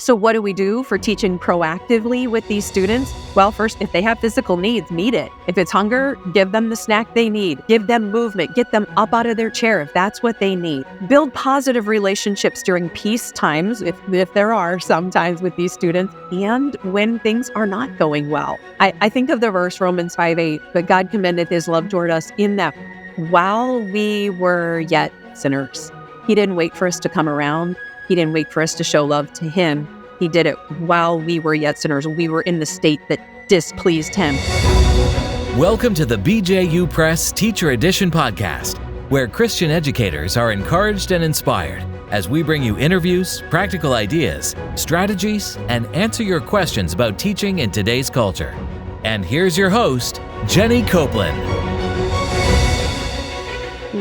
So what do we do for teaching proactively with these students? Well, first, if they have physical needs, meet it. If it's hunger, give them the snack they need. Give them movement. Get them up out of their chair if that's what they need. Build positive relationships during peace times, if there are sometimes with these students, and when things are not going well. I think of the verse Romans 5:8, but God commendeth his love toward us in that while we were yet sinners, he didn't wait for us to come around. He didn't wait for us to show love to him. He did it while we were yet sinners. We were in the state that displeased him. Welcome to the BJU Press Teacher Edition podcast, where Christian educators are encouraged and inspired as we bring you interviews, practical ideas, strategies, and answer your questions about teaching in today's culture. And here's your host, Jenny Copeland.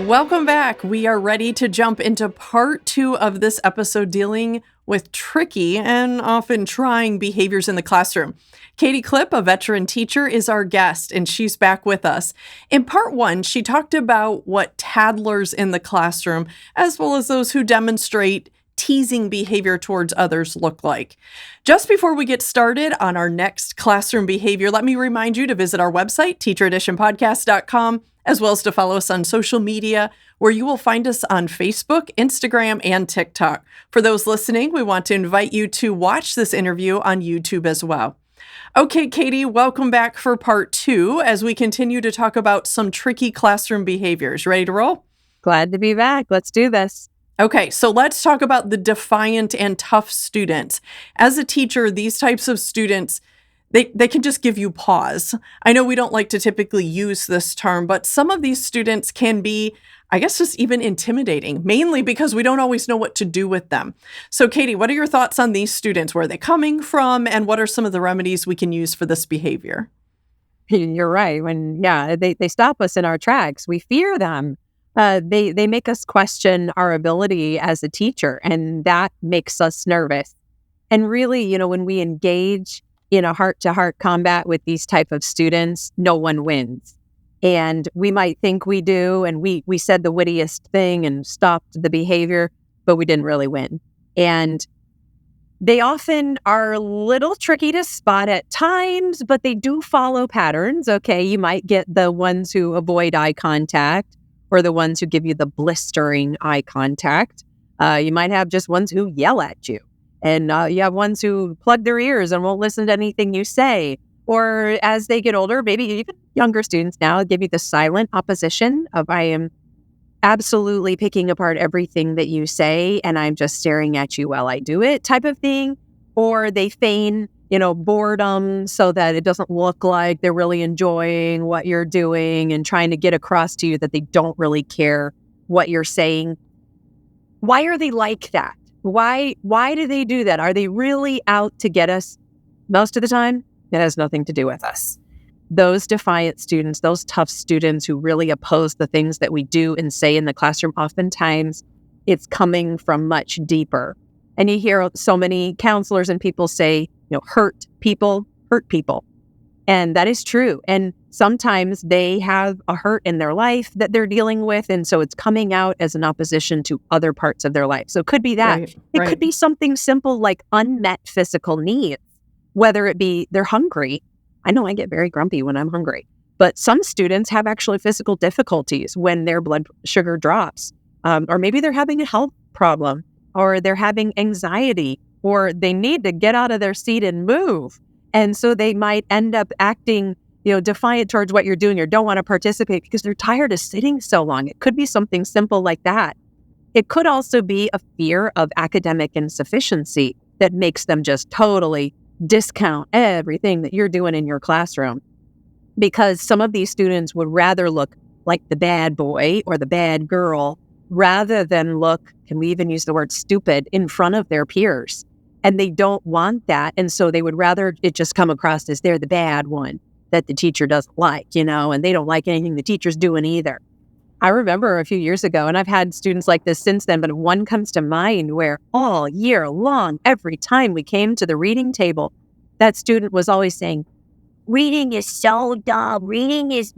Welcome back. We are ready to jump into part 2 of this episode dealing with tricky and often trying behaviors in the classroom. Katie Klipp, a veteran teacher, is our guest, and she's back with us. In part 1, she talked about what tattlers in the classroom, as well as those who demonstrate teasing behavior towards others, look like. Just before we get started on our next classroom behavior, let me remind you to visit our website, teachereditionpodcast.com, as well as to follow us on social media, where you will find us on Facebook, Instagram, and TikTok. For those listening, we want to invite you to watch this interview on YouTube as well. Okay, Katie, welcome back for part 2 as we continue to talk about some tricky classroom behaviors. Ready to roll? Glad to be back. Let's do this. Okay, so let's talk about the defiant and tough students. As a teacher, these types of students, they can just give you pause. I know we don't like to typically use this term, but some of these students can be, I guess, just even intimidating, mainly because we don't always know what to do with them. So, Katie, what are your thoughts on these students? Where are they coming from? And what are some of the remedies we can use for this behavior? You're right. They stop us in our tracks. We fear them. They make us question our ability as a teacher, and that makes us nervous. And really, when we engage in a heart-to-heart combat with these type of students, no one wins. And we might think we do, and we said the wittiest thing and stopped the behavior, but we didn't really win. And they often are a little tricky to spot at times, but they do follow patterns. Okay, you might get the ones who avoid eye contact or the ones who give you the blistering eye contact. You might have just ones who yell at you. And you have ones who plug their ears and won't listen to anything you say. Or as they get older, maybe even younger students now give you the silent opposition of I am absolutely picking apart everything that you say and I'm just staring at you while I do it type of thing. Or they feign, boredom so that it doesn't look like they're really enjoying what you're doing and trying to get across to you that they don't really care what you're saying. Why are they like that? Why do they do that? Are they really out to get us? Most of the time, it has nothing to do with us. Those defiant students, those tough students who really oppose the things that we do and say in the classroom, oftentimes it's coming from much deeper. And you hear so many counselors and people say, hurt people. And that is true. And sometimes they have a hurt in their life that they're dealing with. And so it's coming out as an opposition to other parts of their life. So it could be that. It could be something simple like unmet physical needs, whether it be they're hungry. I know I get very grumpy when I'm hungry, but some students have actually physical difficulties when their blood sugar drops, or maybe they're having a health problem, or they're having anxiety, or they need to get out of their seat and move. And so they might end up acting, defiant towards what you're doing or don't want to participate because they're tired of sitting so long. It could be something simple like that. It could also be a fear of academic insufficiency that makes them just totally discount everything that you're doing in your classroom. Because some of these students would rather look like the bad boy or the bad girl rather than look, can we even use the word stupid, in front of their peers. And they don't want that. And so they would rather it just come across as they're the bad one that the teacher doesn't like, and they don't like anything the teacher's doing either. I remember a few years ago, and I've had students like this since then, but one comes to mind where all year long, every time we came to the reading table, that student was always saying, reading is so dumb. Reading is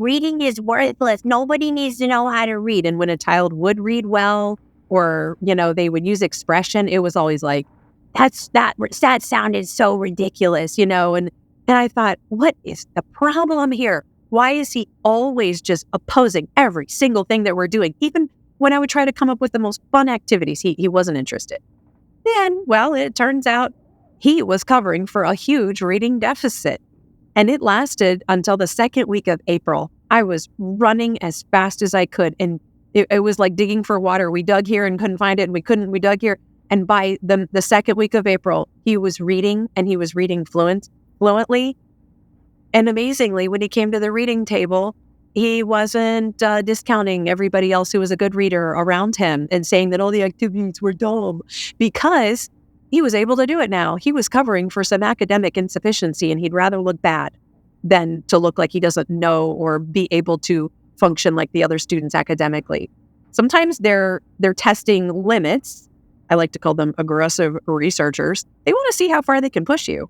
worthless. Nobody needs to know how to read. And when a child would read well, or, they would use expression, it was always like, that sounded so ridiculous, and I thought, what is the problem here? Why is he always just opposing every single thing that we're doing? Even when I would try to come up with the most fun activities, he wasn't interested. Then, well, it turns out he was covering for a huge reading deficit. And it lasted until the second week of April. I was running as fast as I could. And it was like digging for water. We dug here and couldn't find it. And we dug here. And by the second week of April, he was reading, and he was reading fluently. And amazingly, when he came to the reading table, he wasn't discounting everybody else who was a good reader around him and saying that all the activities were dumb, because he was able to do it now. He was covering for some academic insufficiency, and he'd rather look bad than to look like he doesn't know or be able to function like the other students academically. Sometimes they're testing limits. I like to call them aggressive researchers. They want to see how far they can push you.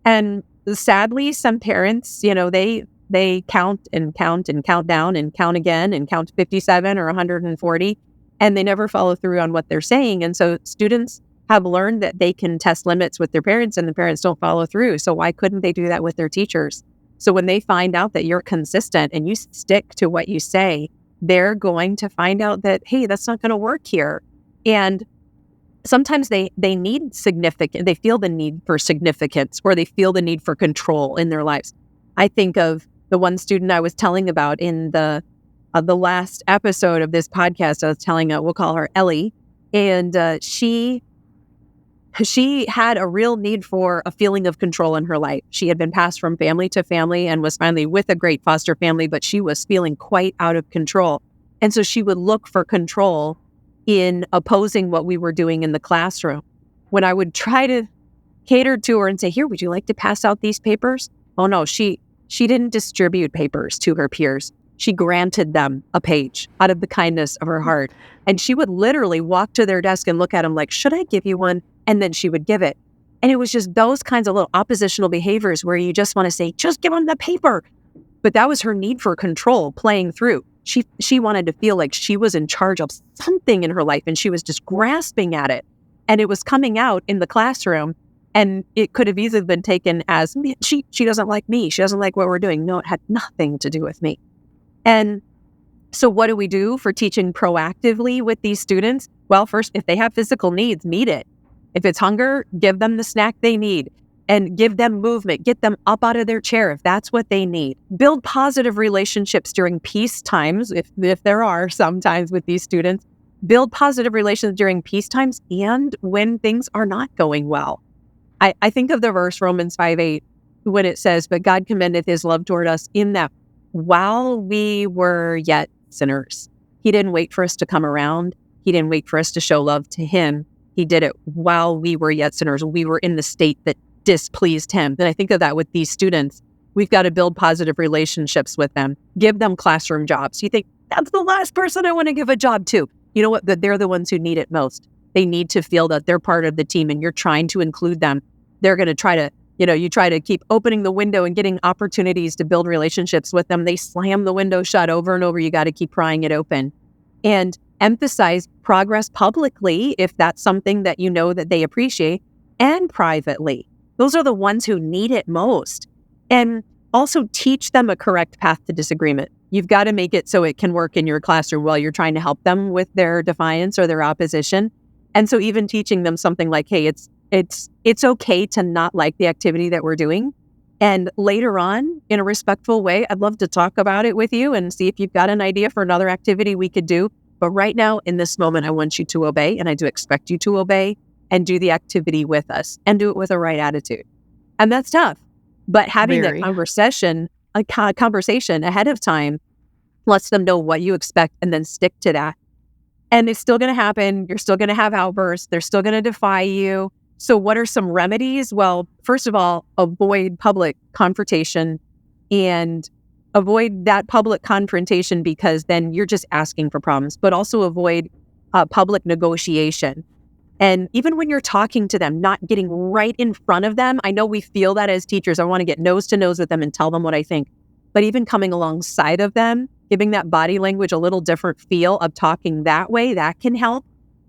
And sadly, some parents, they count and count and count down and count again and count 57 or 140, and they never follow through on what they're saying. And so students have learned that they can test limits with their parents, and the parents don't follow through. So why couldn't they do that with their teachers? So when they find out that you're consistent and you stick to what you say, they're going to find out that, hey, that's not going to work here. And sometimes they feel the need for significance, or they feel the need for control in their lives. I think of the one student I was telling about in the last episode of this podcast. I was telling, we'll call her Ellie, and she had a real need for a feeling of control in her life. She had been passed from family to family and was finally with a great foster family, but she was feeling quite out of control. And so she would look for control in opposing what we were doing in the classroom. When I would try to cater to her and say, here, would you like to pass out these papers? Oh no, she didn't distribute papers to her peers. She granted them a page out of the kindness of her heart. And she would literally walk to their desk and look at them like, should I give you one? And then she would give it. And it was just those kinds of little oppositional behaviors where you just want to say, just give them the paper. But that was her need for control playing through. She wanted to feel like she was in charge of something in her life, and she was just grasping at it. And it was coming out in the classroom, and it could have easily been taken as, she doesn't like me. She doesn't like what we're doing. No, it had nothing to do with me. And so what do we do for teaching proactively with these students? Well, first, if they have physical needs, meet it. If it's hunger, give them the snack they need, and give them movement. Get them up out of their chair if that's what they need. Build positive relationships during peace times, if there are sometimes with these students. Build positive relations during peace times and when things are not going well. I think of the verse Romans 5:8 when it says, but God commendeth his love toward us in that while we were yet sinners. He didn't wait for us to come around. He didn't wait for us to show love to him. He did it while we were yet sinners. We were in the state that displeased him. And I think of that with these students. We've got to build positive relationships with them. Give them classroom jobs. You think, that's the last person I want to give a job to. You know what? That they're the ones who need it most. They need to feel that they're part of the team and you're trying to include them. They're going to try to, you try to keep opening the window and getting opportunities to build relationships with them. They slam the window shut over and over. You got to keep prying it open. And emphasize progress publicly if that's something that you know that they appreciate, and privately. Those are the ones who need it most. And also teach them a correct path to disagreement. You've got to make it so it can work in your classroom while you're trying to help them with their defiance or their opposition. And so even teaching them something like, hey, it's okay to not like the activity that we're doing. And later on, in a respectful way, I'd love to talk about it with you and see if you've got an idea for another activity we could do. But right now, in this moment, I want you to obey, and I do expect you to obey and do the activity with us and do it with a right attitude. And that's tough. But having that conversation ahead of time lets them know what you expect and then stick to that. And it's still going to happen. You're still going to have outbursts. They're still going to defy you. So what are some remedies? Well, first of all, avoid public confrontation and avoid that public confrontation, because then you're just asking for problems, but also avoid public negotiation. And even when you're talking to them, not getting right in front of them. I know we feel that as teachers. I want to get nose to nose with them and tell them what I think. But even coming alongside of them, giving that body language a little different feel of talking that way, that can help.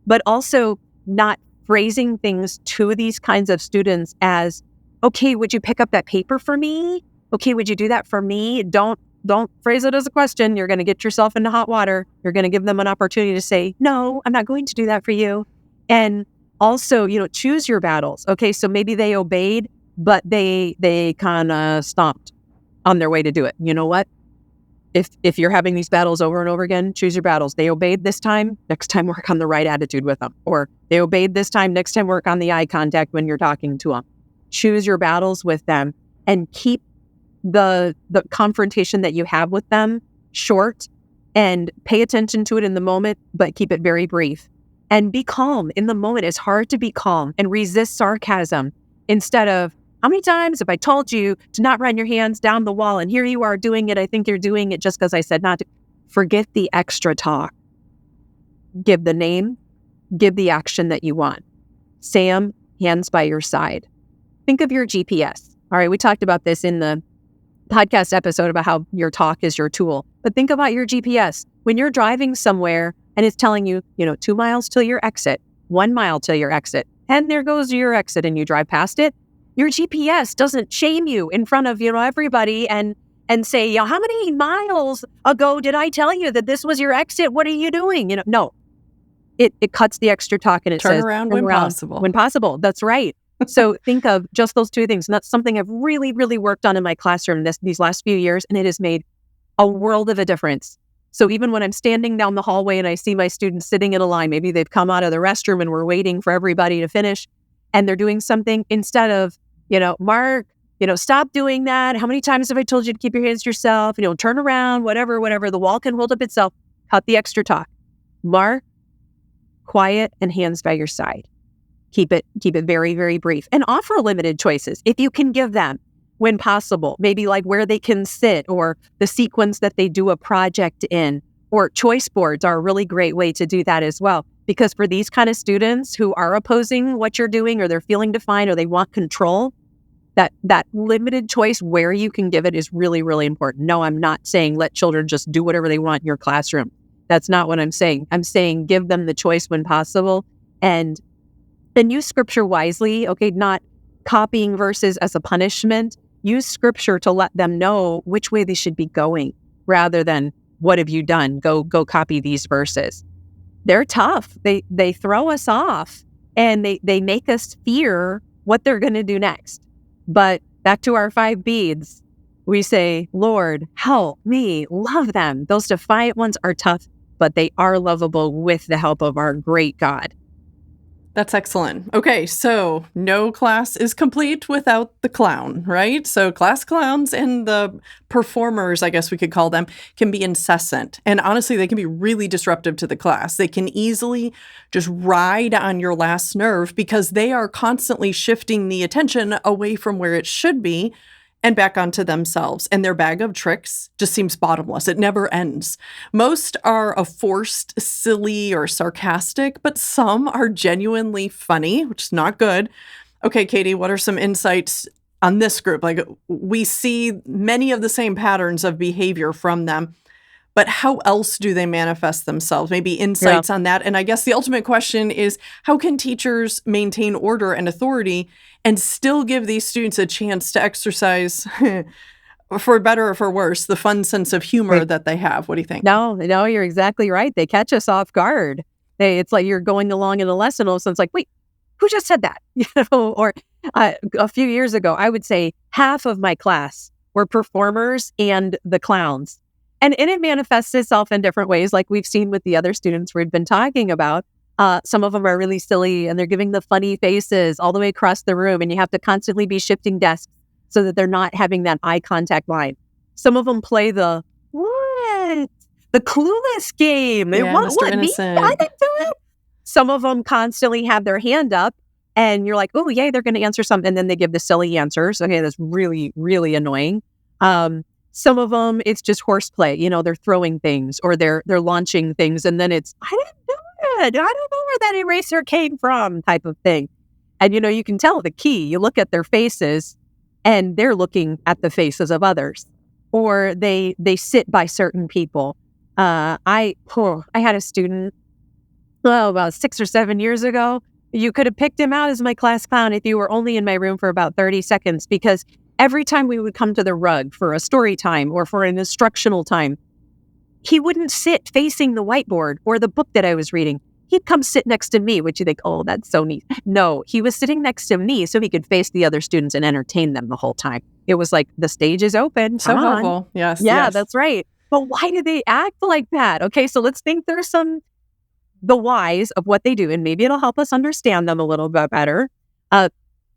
But also not phrasing things to these kinds of students as, okay, would you pick up that paper for me? Okay, would you do that for me? Don't phrase it as a question. You're going to get yourself into hot water. You're going to give them an opportunity to say, no, I'm not going to do that for you. And also, choose your battles. Okay, so maybe they obeyed, but they kind of stomped on their way to do it. You know what? If you're having these battles over and over again, choose your battles. They obeyed this time, next time work on the right attitude with them. Or they obeyed this time, next time work on the eye contact when you're talking to them. Choose your battles with them and keep the confrontation that you have with them short, and pay attention to it in the moment, but keep it very brief. And be calm in the moment. It's hard to be calm and resist sarcasm instead of, how many times have I told you to not run your hands down the wall, and here you are doing it. I think you're doing it just because I said not to. Forget the extra talk. Give the name, give the action that you want. Sam, hands by your side. Think of your GPS. All right, we talked about this in the podcast episode about how your talk is your tool. But think about your GPS. When you're driving somewhere and it's telling you, 2 miles till your exit, 1 mile till your exit, and there goes your exit, and you drive past it, your GPS doesn't shame you in front of, everybody and say, how many miles ago did I tell you that this was your exit? What are you doing? No, it cuts the extra talk and it says, turn around when possible. When possible. That's right. So think of just those two things. And that's something I've really, really worked on in my classroom these last few years, and it has made a world of a difference. So even when I'm standing down the hallway and I see my students sitting in a line, maybe they've come out of the restroom and we're waiting for everybody to finish, and they're doing something, instead of, Mark, stop doing that. How many times have I told you to keep your hands to yourself? Turn around, whatever, the wall can hold up itself. Cut the extra talk. Mark, quiet, and hands by your side. Keep it very, very brief, and offer limited choices if you can give them when possible. Maybe like where they can sit, or the sequence that they do a project in, or choice boards are a really great way to do that as well. Because for these kind of students who are opposing what you're doing, or they're feeling defined, or they want control, that limited choice where you can give it is really, really important. No, I'm not saying let children just do whatever they want in your classroom. That's not what I'm saying. I'm saying give them the choice when possible, and use scripture wisely. Okay, not copying verses as a punishment. Use scripture to let them know which way they should be going, rather than, what have you done? Go copy these verses. They're tough. They throw us off, and they make us fear what they're going to do next. But back to our 5 beads, we say, Lord, help me love them. Those defiant ones are tough, but they are lovable with the help of our great God. That's excellent. Okay, so no class is complete without the clown, right? So class clowns and the performers, I guess we could call them, can be incessant. And honestly, they can be really disruptive to the class. They can easily just ride on your last nerve because they are constantly shifting the attention away from where it should be and back onto themselves. And their bag of tricks just seems bottomless. It never ends. Most are a forced, silly, or sarcastic, but some are genuinely funny, which is not good. Okay, Katie, what are some insights on this group? Like, we see many of the same patterns of behavior from them, but how else do they manifest themselves? Maybe insights on that. And I guess the ultimate question is, how can teachers maintain order and authority and still give these students a chance to exercise, for better or for worse, the fun sense of humor that they have? What do you think? No, you're exactly right. They catch us off guard. It's like you're going along in a lesson, all of a sudden it's like, wait, who just said that? Or a few years ago, I would say half of my class were performers and the clowns. And it manifests itself in different ways, like we've seen with the other students we've been talking about. Some of them are really silly, and they're giving the funny faces all the way across the room, and you have to constantly be shifting desks so that they're not having that eye contact line. Some of them play the clueless game. Yeah, Mr. Innocent. I didn't do it. Some of them constantly have their hand up, and you're like, oh, yay, they're going to answer something, and then they give the silly answers. Okay, that's really, really annoying. Some of them, it's just horseplay. They're throwing things, or they're launching things, and then it's, I didn't do it. I don't know where that eraser came from, type of thing. And you can tell the key. You look at their faces, and they're looking at the faces of others, or they sit by certain people. I had a student, about 6 or 7 years ago. You could have picked him out as my class clown if you were only in my room for about 30 seconds, because every time we would come to the rug for a story time or for an instructional time, he wouldn't sit facing the whiteboard or the book that I was reading. He'd come sit next to me, which you think, oh, that's so neat. No, he was sitting next to me so he could face the other students and entertain them the whole time. It was like, the stage is open. So Come on. helpful. Yes. Yeah, yes. that's right. But why do they act like that? Okay, so let's think there's the whys of what they do, and maybe it'll help us understand them a little bit better.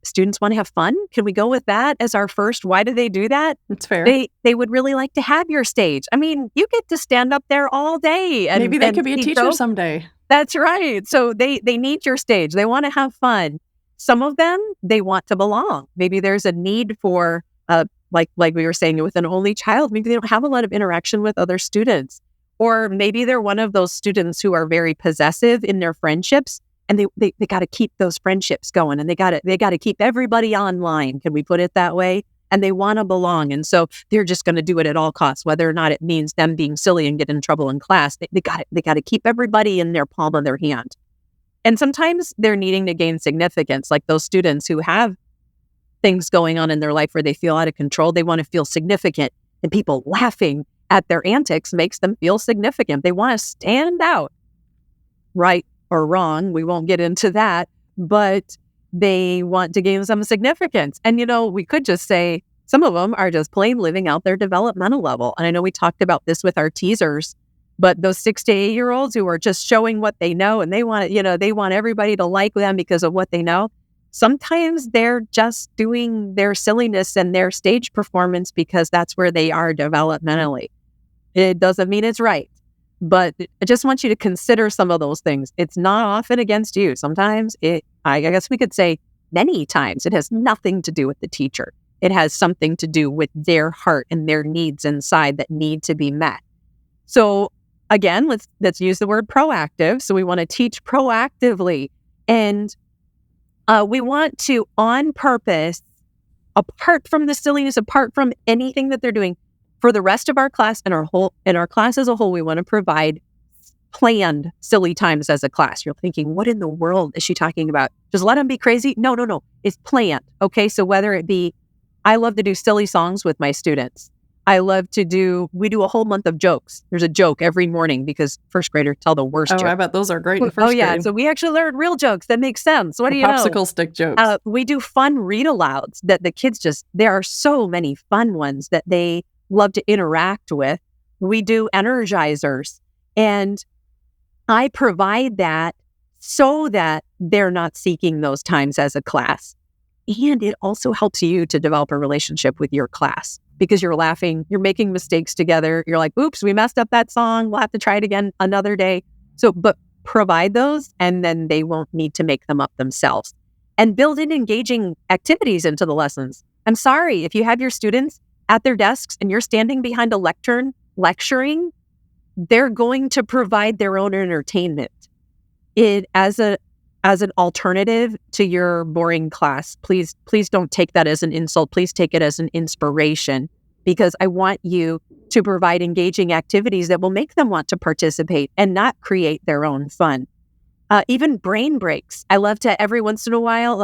Students want to have fun. Can we go with that as our first? Why do they do that? It's fair. They would really like to have your stage. I mean, you get to stand up there all day. And maybe they could be a teacher someday. That's right. So they need your stage. They want to have fun. Some of them, they want to belong. Maybe there's a need for, like we were saying, with an only child, maybe they don't have a lot of interaction with other students. Or maybe they're one of those students who are very possessive in their friendships, and they got to keep those friendships going, and they got to keep everybody online. Can we put it that way? And they want to belong, and so they're just going to do it at all costs, whether or not it means them being silly and get in trouble in class. They got to keep everybody in their palm of their hand. And sometimes they're needing to gain significance, like those students who have things going on in their life where they feel out of control. They want to feel significant, and people laughing at their antics makes them feel significant. They want to stand out, right or wrong. We won't get into that, but they want to gain some significance. And, we could just say some of them are just plain living out their developmental level. And I know we talked about this with our teasers, but those 6 to 8 year olds who are just showing what they know, and they want everybody to like them because of what they know. Sometimes they're just doing their silliness and their stage performance because that's where they are developmentally. It doesn't mean it's right, but I just want you to consider some of those things. It's not often against you. Sometimes I guess we could say many times, it has nothing to do with the teacher. It has something to do with their heart and their needs inside that need to be met. So again, let's use the word proactive. So we want to teach proactively, and we want to, on purpose, apart from the silliness, apart from anything that they're doing, for the rest of our class and our class as a whole, we want to provide planned silly times as a class. You're thinking, what in the world is she talking about? Just let them be crazy? No. It's planned. Okay, so whether it be, I love to do silly songs with my students. We do a whole month of jokes. There's a joke every morning because first graders tell the worst jokes. I bet those are great in first grade. So we actually learn real jokes that make sense. What do you know? Popsicle stick jokes. We do fun read-alouds that the kids there are so many fun ones that they love to interact with. We do energizers, and I provide that so that they're not seeking those times as a class. And it also helps you to develop a relationship with your class because you're laughing, you're making mistakes together. You're like, oops, we messed up that song. We'll have to try it again another day. So, but provide those, and then they won't need to make them up themselves. And build in engaging activities into the lessons. I'm sorry, if you have your students at their desks and you're standing behind a lectern lecturing, they're going to provide their own entertainment. As an alternative to your boring class. Please don't take that as an insult. Please take it as an inspiration, because I want you to provide engaging activities that will make them want to participate and not create their own fun. Even brain breaks. I love to, every once in a while,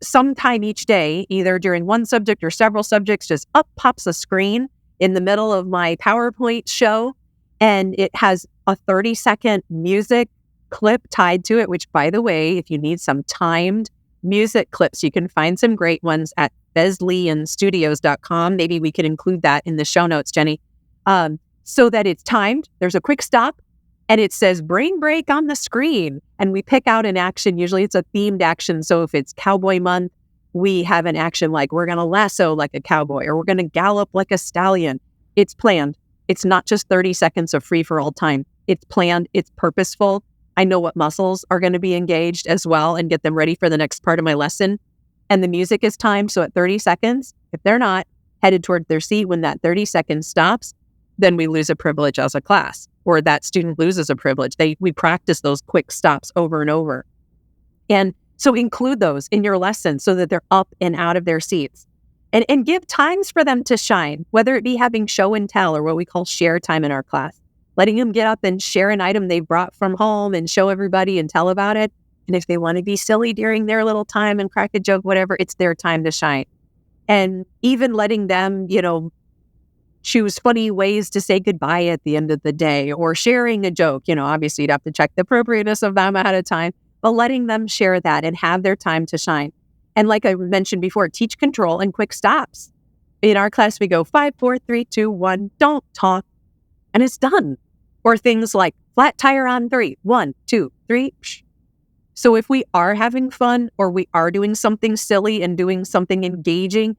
sometime each day, either during one subject or several subjects, just up pops a screen in the middle of my PowerPoint show, and it has a 30-second music clip tied to it, which, by the way, if you need some timed music clips, you can find some great ones at BesleyanStudios.com. Maybe we could include that in the show notes, Jenny, so that it's timed. There's a quick stop, and it says brain break on the screen. And we pick out an action. Usually it's a themed action. So if it's Cowboy Month, we have an action like we're going to lasso like a cowboy, or we're going to gallop like a stallion. It's planned. It's not just 30 seconds of free-for-all time. It's planned. It's purposeful. I know what muscles are going to be engaged as well and get them ready for the next part of my lesson. And the music is timed. So at 30 seconds, if they're not headed toward their seat when that 30 seconds stops, then we lose a privilege as a class, or that student loses a privilege. We practice those quick stops over and over. And so include those in your lesson so that they're up and out of their seats. And give times for them to shine, whether it be having show and tell, or what we call share time in our class. Letting them get up and share an item they brought from home and show everybody and tell about it. And if they want to be silly during their little time and crack a joke, whatever, it's their time to shine. And even letting them, choose funny ways to say goodbye at the end of the day, or sharing a joke. Obviously you'd have to check the appropriateness of them ahead of time, but letting them share that and have their time to shine. And like I mentioned before, teach control and quick stops. In our class, we go 5, 4, 3, 2, 1, don't talk, and it's done. Or things like flat tire on 3, 1, 2, 3. Psh. So if we are having fun, or we are doing something silly and doing something engaging,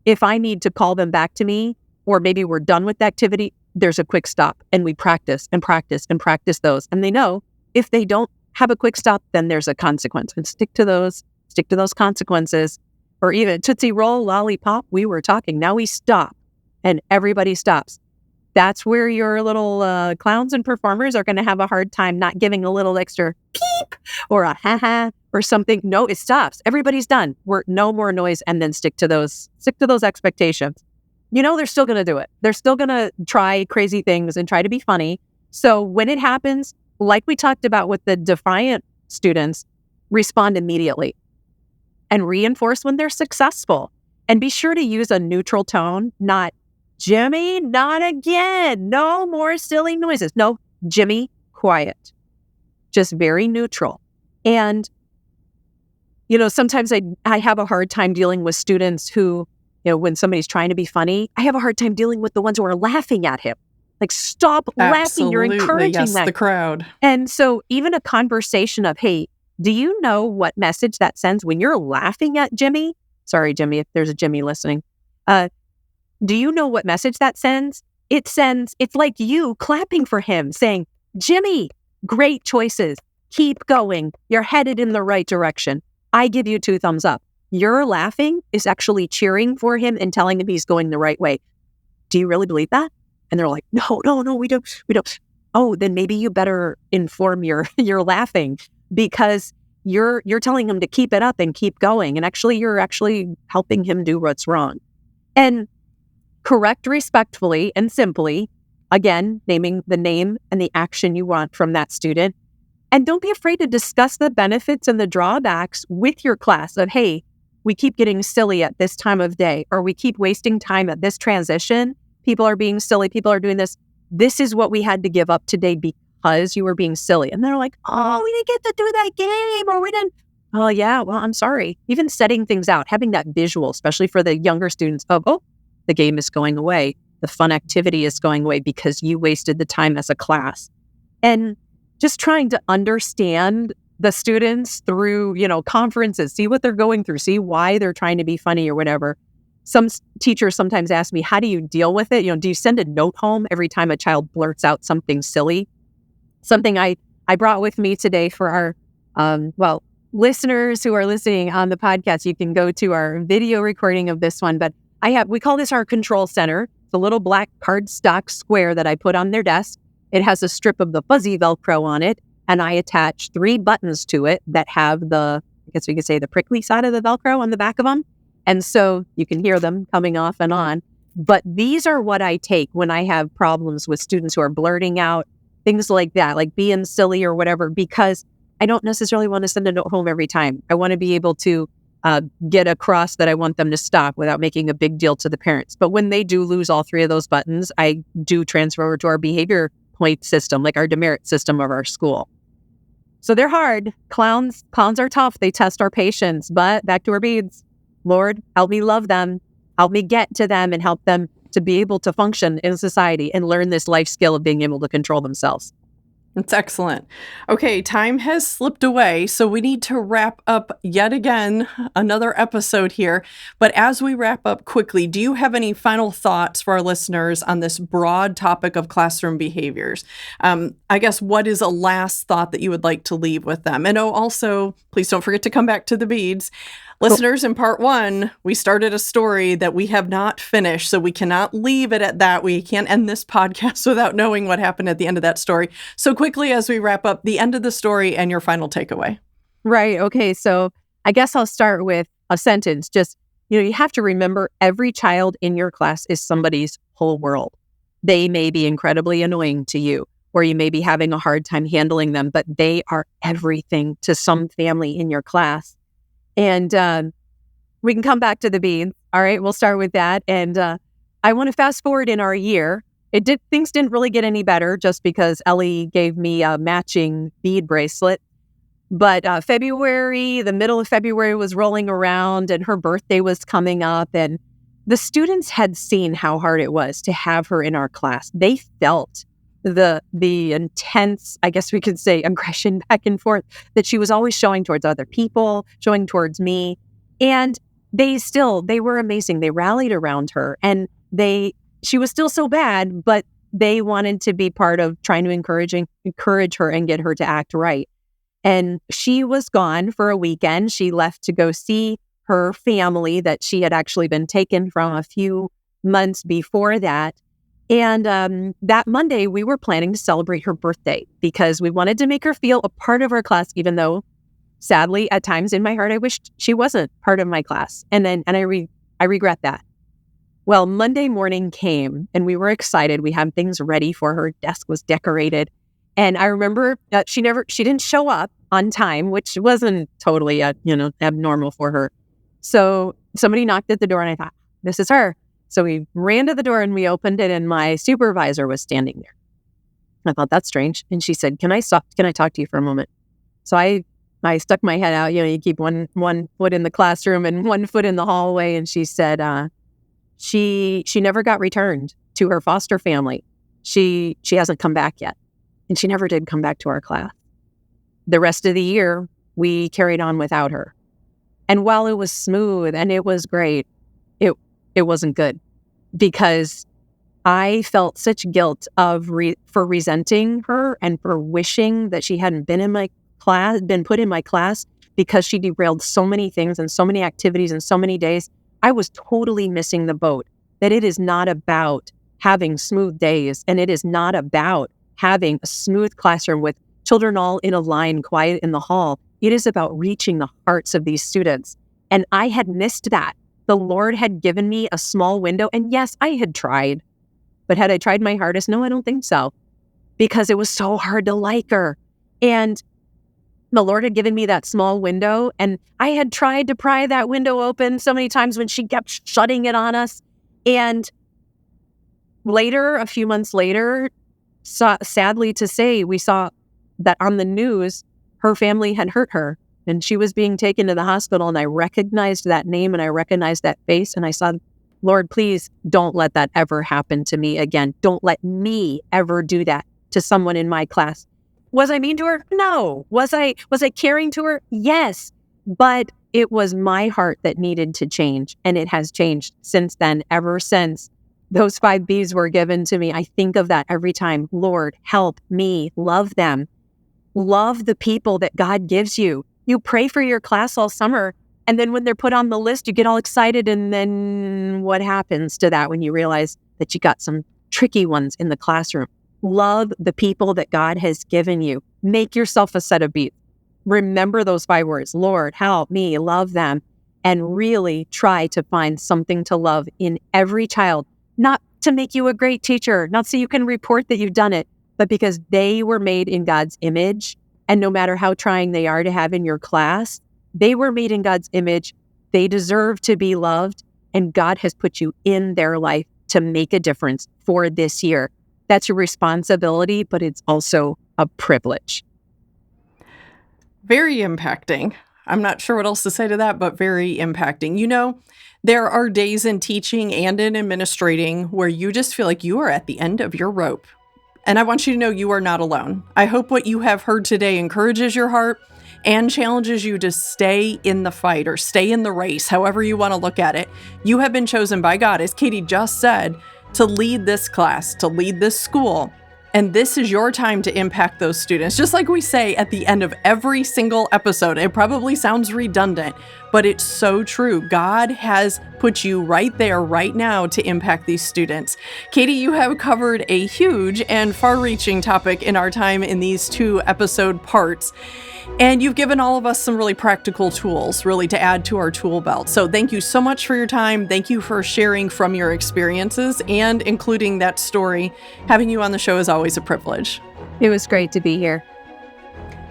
if I need to call them back to me, or maybe we're done with the activity, there's a quick stop, and we practice and practice and practice those. And they know if they don't have a quick stop, then there's a consequence, and stick to those consequences. Or even Tootsie Roll, Lollipop, we were talking, now we stop, and everybody stops. That's where your little clowns and performers are going to have a hard time not giving a little extra peep or a ha-ha or something. No, it stops. Everybody's done. We're no more noise, and then stick to those expectations. They're still going to do it. They're still going to try crazy things and try to be funny. So when it happens, like we talked about with the defiant students, respond immediately and reinforce when they're successful. And be sure to use a neutral tone, not Jimmy, not again. No more silly noises. No, Jimmy, quiet. Just very neutral. And, sometimes I have a hard time dealing with students who, when somebody's trying to be funny, I have a hard time dealing with the ones who are laughing at him. Like, stop laughing. You're encouraging them. The crowd. And so even a conversation of, hey, do you know what message that sends when you're laughing at Jimmy? Sorry, Jimmy, if there's a Jimmy listening. Do you know what message that sends? It's like you clapping for him, saying, Jimmy, great choices. Keep going. You're headed in the right direction. I give you 2 thumbs up. Your laughing is actually cheering for him and telling him he's going the right way. Do you really believe that? And they're like, no, we don't. Oh, then maybe you better inform your laughing, because you're telling him to keep it up and keep going. And actually, you're actually helping him do what's wrong. And correct respectfully and simply, again, naming the name and the action you want from that student. And don't be afraid to discuss the benefits and the drawbacks with your class of, hey, we keep getting silly at this time of day, or we keep wasting time at this transition. People are being silly. People are doing this. This is what we had to give up today because you were being silly. And they're like, oh, we didn't get to do that game, or we didn't. Oh, yeah, well, I'm sorry. Even setting things out, having that visual, especially for the younger students of, oh, the game is going away. The fun activity is going away because you wasted the time as a class. And just trying to understand the students through, conferences, see what they're going through, see why they're trying to be funny or whatever. Some teachers sometimes ask me, how do you deal with it? Do you send a note home every time a child blurts out something silly? Something I brought with me today for our, listeners who are listening on the podcast, you can go to our video recording of this one, but we call this our control center. It's a little black cardstock square that I put on their desk. It has a strip of the fuzzy Velcro on it, and I attach 3 buttons to it that have I guess we could say the prickly side of the Velcro on the back of them. And so you can hear them coming off and on. But these are what I take when I have problems with students who are blurting out things like that, like being silly or whatever, because I don't necessarily want to send a note home every time. I want to be able to get across that I want them to stop without making a big deal to the parents. But when they do lose all 3 of those buttons, I do transfer over to our behavior point system, like our demerit system of our school. So they're hard. Clowns are tough. They test our patience. But back to our beads. Lord, help me love them. Help me get to them and help them to be able to function in society and learn this life skill of being able to control themselves. That's excellent. Okay, time has slipped away, so we need to wrap up yet again another episode here. But as we wrap up quickly, do you have any final thoughts for our listeners on this broad topic of classroom behaviors? I guess, what is a last thought that you would like to leave with them? And also, please don't forget to come back to the beads. Listeners, in part 1, we started a story that we have not finished, so we cannot leave it at that. We can't end this podcast without knowing what happened at the end of that story. So quickly, as we wrap up, the end of the story and your final takeaway. Right. Okay. So I guess I'll start with a sentence. Just, you have to remember every child in your class is somebody's whole world. They may be incredibly annoying to you, or you may be having a hard time handling them, but they are everything to some family in your class. And we can come back to the beads. All right, we'll start with that. And I want to fast forward in our year. Things didn't really get any better just because Ellie gave me a matching bead bracelet. But February, the middle of February was rolling around and her birthday was coming up, and the students had seen how hard it was to have her in our class. They felt the intense, I guess we could say, aggression back and forth that she was always showing towards other people, showing towards me. And they were amazing. They rallied around her, and she was still so bad, but they wanted to be part of trying to encourage her and get her to act right. And she was gone for a weekend. She left to go see her family that she had actually been taken from a few months before that. And that Monday, we were planning to celebrate her birthday because we wanted to make her feel a part of our class, even though, sadly, at times in my heart, I wished she wasn't part of my class. And I regret that. Well, Monday morning came and we were excited. We had things ready for her. Desk was decorated. And I remember she didn't show up on time, which wasn't totally abnormal for her. So somebody knocked at the door and I thought, this is her. So we ran to the door and we opened it and my supervisor was standing there. I thought, that's strange. And she said, can I talk to you for a moment? So I stuck my head out. You keep one foot in the classroom and one foot in the hallway. And she said, she never got returned to her foster family. She hasn't come back yet. And she never did come back to our class. The rest of the year, we carried on without her. And while it was smooth and it was great, it wasn't good because I felt such guilt for resenting her and for wishing that she hadn't been put in my class because she derailed so many things and so many activities and so many days. I was totally missing the boat that it is not about having smooth days and it is not about having a smooth classroom with children all in a line, quiet in the hall. It is about reaching the hearts of these students. And I had missed that. The Lord had given me a small window. And yes, I had tried. But had I tried my hardest? No, I don't think so. Because it was so hard to like her. And the Lord had given me that small window. And I had tried to pry that window open so many times when she kept shutting it on us. And later, a few months later, sadly to say, we saw that on the news, her family had hurt her and she was being taken to the hospital. And I recognized that name and I recognized that face. And I saw, Lord, please don't let that ever happen to me again. Don't let me ever do that to someone in my class. Was I mean to her? No. Was I caring to her? Yes. But it was my heart that needed to change. And it has changed since then, ever since those 5 B's were given to me. I think of that every time. Lord, help me love them. Love the people that God gives you. You pray for your class all summer, and then when they're put on the list, you get all excited, and then what happens to that when you realize that you got some tricky ones in the classroom? Love the people that God has given you. Make yourself a set of beads. Remember those 5 words. Lord, help me love them, and really try to find something to love in every child. Not to make you a great teacher, not so you can report that you've done it, but because they were made in God's image. And no matter how trying they are to have in your class, they were made in God's image. They deserve to be loved. And God has put you in their life to make a difference for this year. That's your responsibility, but it's also a privilege. Very impacting. I'm not sure what else to say to that, but very impacting. There are days in teaching and in administrating where you just feel like you are at the end of your rope. And I want you to know you are not alone. I hope what you have heard today encourages your heart and challenges you to stay in the fight or stay in the race, however you want to look at it. You have been chosen by God, as Katie just said, to lead this class, to lead this school. And this is your time to impact those students. Just like we say at the end of every single episode, it probably sounds redundant, but it's so true. God has put you right there, right now to impact these students. Katie, you have covered a huge and far-reaching topic in our time in these 2 episode parts. And you've given all of us some really practical tools, really, to add to our tool belt. So thank you so much for your time. Thank you for sharing from your experiences and including that story. Having you on the show is always a privilege. It was great to be here.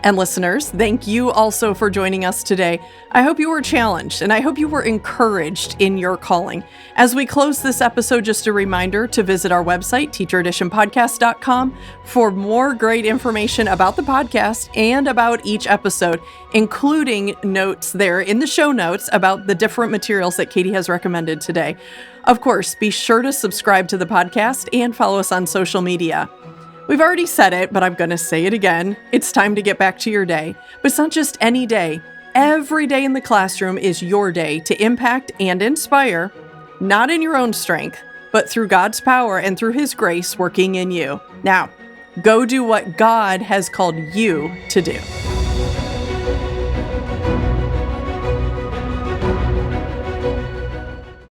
And listeners, thank you also for joining us today. I hope you were challenged and I hope you were encouraged in your calling. As we close this episode, just a reminder to visit our website, teachereditionpodcast.com, for more great information about the podcast and about each episode, including notes there in the show notes about the different materials that Katie has recommended today. Of course, be sure to subscribe to the podcast and follow us on social media. We've already said it, but I'm going to say it again. It's time to get back to your day. But it's not just any day. Every day in the classroom is your day to impact and inspire, not in your own strength, but through God's power and through His grace working in you. Now, go do what God has called you to do.